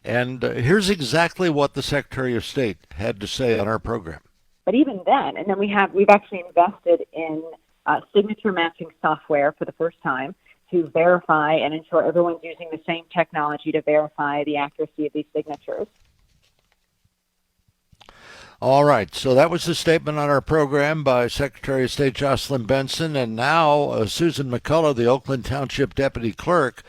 And here's exactly what the Secretary of State had to say on our program. But even then, and then we've actually invested in signature matching software for the first time to verify and ensure everyone's using the same technology to verify the accuracy of these signatures. All right, so that was the statement on our program by Secretary of State Jocelyn Benson, and now Susan McCullough, the Oakland Township Deputy Clerk,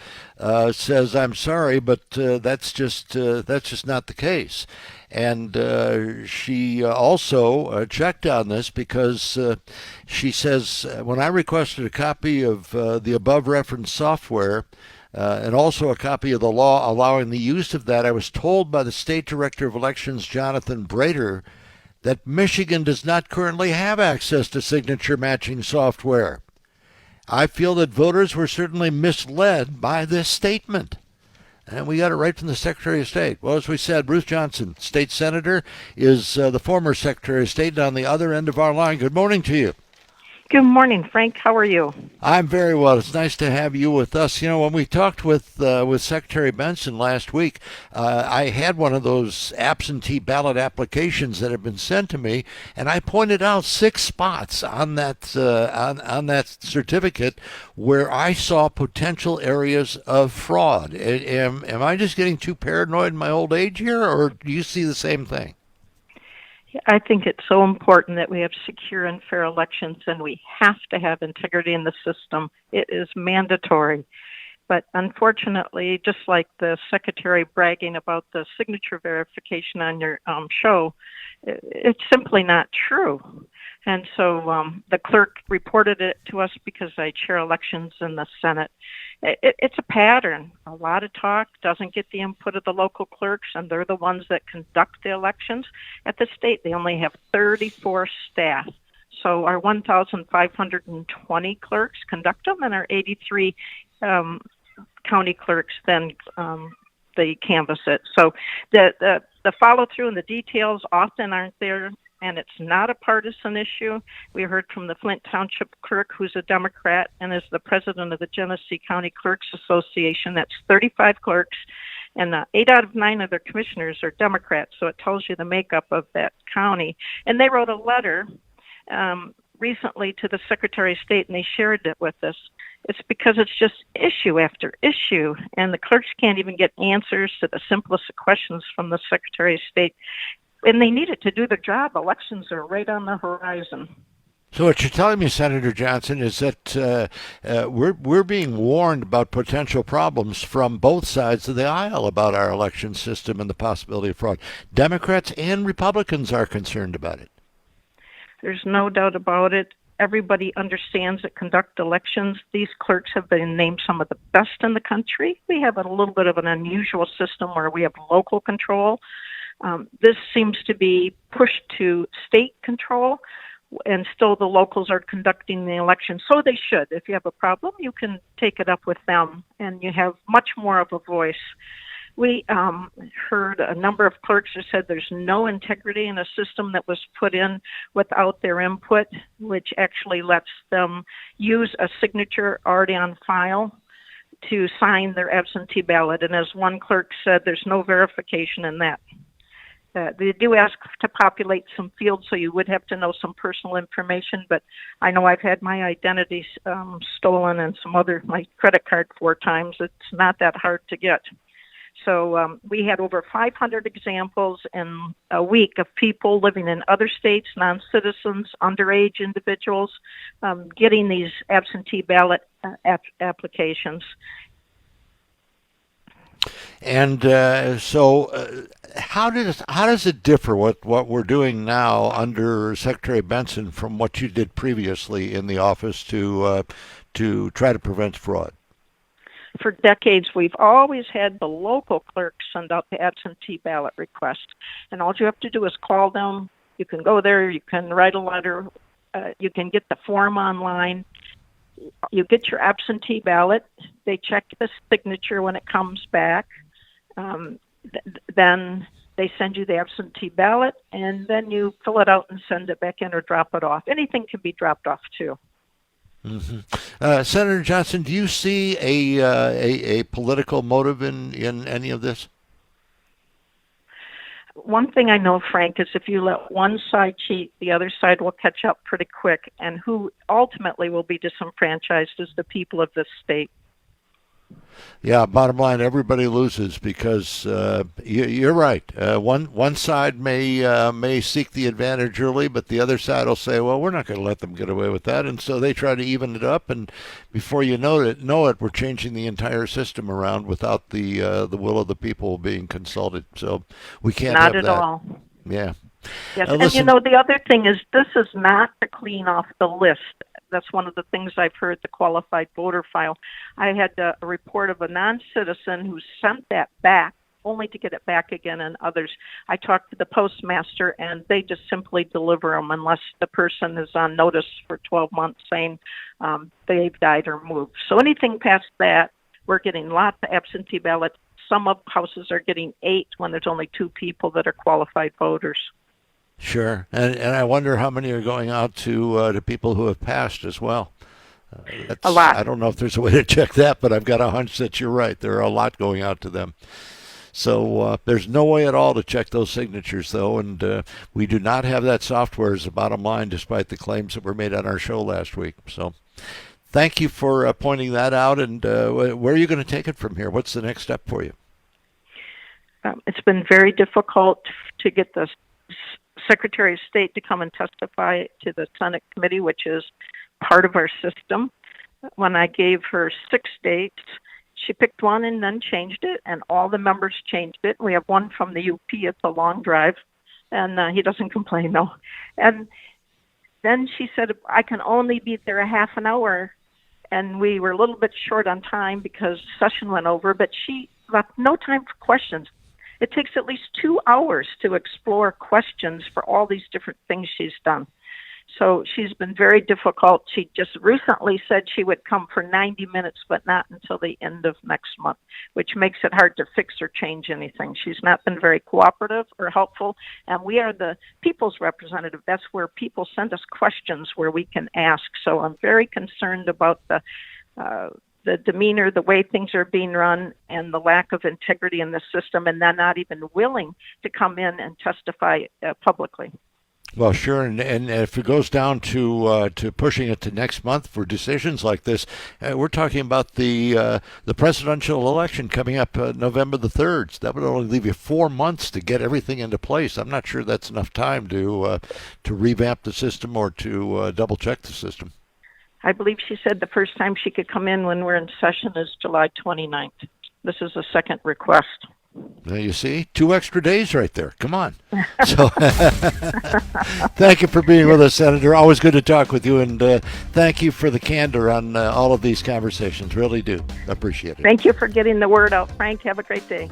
says, "I'm sorry, but that's just not the case." And she also checked on this because she says, when I requested a copy of the above referenced software, and also a copy of the law allowing the use of that, I was told by the State Director of Elections, Jonathan Brader, that Michigan does not currently have access to signature matching software. I feel that voters were certainly misled by this statement. And we got it right from the Secretary of State. Well, as we said, Ruth Johnson, state senator, is the former Secretary of State on the other end of our line. Good morning to you. Good morning, Frank. How are you? I'm very well. It's nice to have you with us. You know, when we talked with Secretary Benson last week, I had one of those absentee ballot applications that had been sent to me, and I pointed out 6 spots on that on that certificate where I saw potential areas of fraud. Am I just getting too paranoid in my old age here, or do you see the same thing? I think it's so important that we have secure and fair elections, and we have to have integrity in the system. It is mandatory. But unfortunately, just like the secretary bragging about the signature verification on your show, it's simply not true. And so the clerk reported it to us because I chair elections in the Senate. It's a pattern. A lot of talk doesn't get the input of the local clerks, and they're the ones that conduct the elections. At the state, they only have 34 staff. So our 1,520 clerks conduct them, and our 83 county clerks then they canvass it. So the follow through and the details often aren't there, and it's not a partisan issue. We heard from the Flint Township clerk, who's a Democrat and is the president of the Genesee County Clerks Association. That's 35 clerks, and 8 out of 9 of their commissioners are Democrats. So it tells you the makeup of that county. And they wrote a letter recently to the Secretary of State, and they shared it with us. It's because it's just issue after issue, and the clerks can't even get answers to the simplest of questions from the Secretary of State. And they need it to do their job. Elections are right on the horizon. So what you're telling me, Senator Johnson, is that we're being warned about potential problems from both sides of the aisle about our election system and the possibility of fraud. Democrats and Republicans are concerned about it. There's no doubt about it. Everybody understands that conduct elections. These clerks have been named some of the best in the country. We have a little bit of an unusual system where we have local control. This seems to be pushed to state control, and still the locals are conducting the election. So they should. If you have a problem, you can take it up with them, and you have much more of a voice. We heard a number of clerks who said there's no integrity in a system that was put in without their input, which actually lets them use a signature already on file to sign their absentee ballot. And as one clerk said, there's no verification in that. They do ask to populate some fields, so you would have to know some personal information, but I know I've had my identity stolen and my credit card 4 times. It's not that hard to get. So we had over 500 examples in a week of people living in other states, non-citizens, underage individuals, getting these absentee ballot applications. And how does it differ what we're doing now under Secretary Benson from what you did previously in the office to try to prevent fraud? For decades, we've always had the local clerks send out the absentee ballot request, and all you have to do is call them. You can go there, you can write a letter, you can get the form online. You get your absentee ballot. They check the signature when it comes back. Then they send you the absentee ballot, and then you fill it out and send it back in or drop it off. Anything can be dropped off, too. Mm-hmm. Senator Johnson, do you see a political motive in any of this? One thing I know, Frank, is if you let one side cheat, the other side will catch up pretty quick. And who ultimately will be disenfranchised is the people of this state. Yeah, bottom line, everybody loses because you're right. One side may seek the advantage early, but the other side will say, "Well, we're not going to let them get away with that," and so they try to even it up. And before you know it, we're changing the entire system around without the will of the people being consulted. So we can't Not have at that. all. Yeah. Yes, Listen, and the other thing is this is not to clean off the list. That's one of the things I've heard, the qualified voter file. I had a report of a non-citizen who sent that back only to get it back again, and others. I talked to the postmaster, and they just simply deliver them unless the person is on notice for 12 months saying they've died or moved. So anything past that, we're getting lots of absentee ballots. Some of houses are getting 8 when there's only 2 people that are qualified voters. sure, and I wonder how many are going out to people who have passed as well. A lot. I don't know if there's a way to check that, but I've got a hunch that you're right. There are a lot going out to them. So there's no way at all to check those signatures, though, and we do not have that software as the bottom line, despite the claims that were made on our show last week. So thank you for pointing that out, and where are you going to take it from here? What's the next step for you? It's been very difficult to get the Secretary of State to come and testify to the Senate committee, which is part of our system. When I gave her 6 dates, she picked one and then changed it, and all the members changed it. We have one from the UP. It's a long drive, and he doesn't complain, though. And then she said, I can only be there a half an hour, and we were a little bit short on time because session went over, but she left no time for questions. It takes at least 2 hours to explore questions for all these different things she's done. So she's been very difficult. She just recently said she would come for 90 minutes, but not until the end of next month, which makes it hard to fix or change anything. She's not been very cooperative or helpful, and we are the people's representative. That's where people send us questions where we can ask. So I'm very concerned about the demeanor, the way things are being run, and the lack of integrity in the system, and they're not even willing to come in and testify publicly. Well, sure, and if it goes down to pushing it to next month for decisions like this, we're talking about the presidential election coming up November the 3rd. So that would only leave you 4 months to get everything into place. I'm not sure that's enough time to revamp the system or to double check the system. I believe she said the first time she could come in when we're in session is July 29th. This is a second request. Now you see, 2 extra days right there. Come on. So, thank you for being with us, Senator. Always good to talk with you, and thank you for the candor on all of these conversations. Really do appreciate it. Thank you for getting the word out, Frank. Have a great day.